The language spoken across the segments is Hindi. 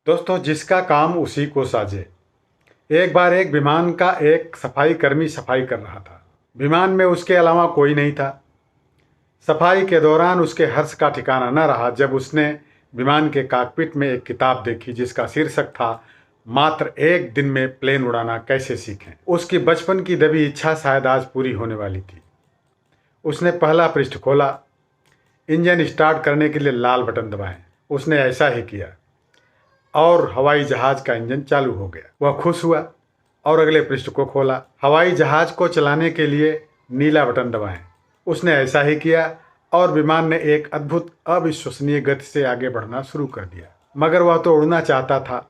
दोस्तों, जिसका काम उसी को साजे। एक बार एक विमान का एक सफाई कर्मी सफाई कर रहा था। विमान में उसके अलावा कोई नहीं था। सफाई के दौरान उसके हर्ष का ठिकाना न रहा जब उसने विमान के कॉकपिट में एक किताब देखी जिसका शीर्षक था, मात्र एक दिन में प्लेन उड़ाना कैसे सीखें। उसकी बचपन की दबी इच्छा शायद आज पूरी होने वाली थी। उसने पहला पृष्ठ खोला। इंजन स्टार्ट करने के लिए लाल बटन दबाएं। उसने ऐसा ही किया और हवाई जहाज का इंजन चालू हो गया। वह खुश हुआ और अगले पृष्ठ को खोला। हवाई जहाज को चलाने के लिए नीला बटन दबाएं। उसने ऐसा ही किया और विमान ने एक अद्भुत अविश्वसनीय गति से आगे बढ़ना शुरू कर दिया। मगर वह तो उड़ना चाहता था,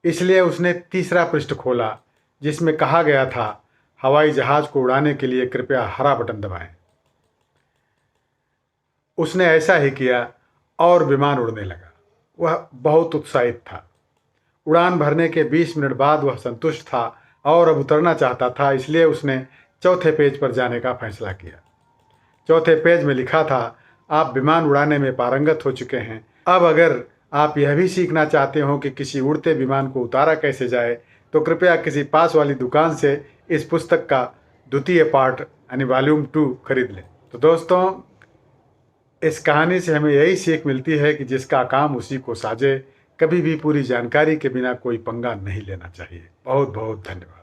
इसलिए उसने तीसरा पृष्ठ खोला जिसमें कहा गया था, हवाई जहाज को उड़ाने के लिए कृपया हरा बटन दबाएं। उसने ऐसा ही किया और विमान उड़ने लगा। वह बहुत उत्साहित था। उड़ान भरने के 20 मिनट बाद वह संतुष्ट था और अब उतरना चाहता था, इसलिए उसने चौथे पेज पर जाने का फैसला किया। चौथे पेज में लिखा था, आप विमान उड़ाने में पारंगत हो चुके हैं। अब अगर आप यह भी सीखना चाहते हो कि किसी उड़ते विमान को उतारा कैसे जाए, तो कृपया किसी पास वाली दुकान से इस पुस्तक का द्वितीय पार्ट यानी वॉल्यूम 2 खरीद लें। तो दोस्तों, इस कहानी से हमें यही सीख मिलती है कि जिसका काम उसी को साजे। कभी भी पूरी जानकारी के बिना कोई पंगा नहीं लेना चाहिए। बहुत बहुत धन्यवाद।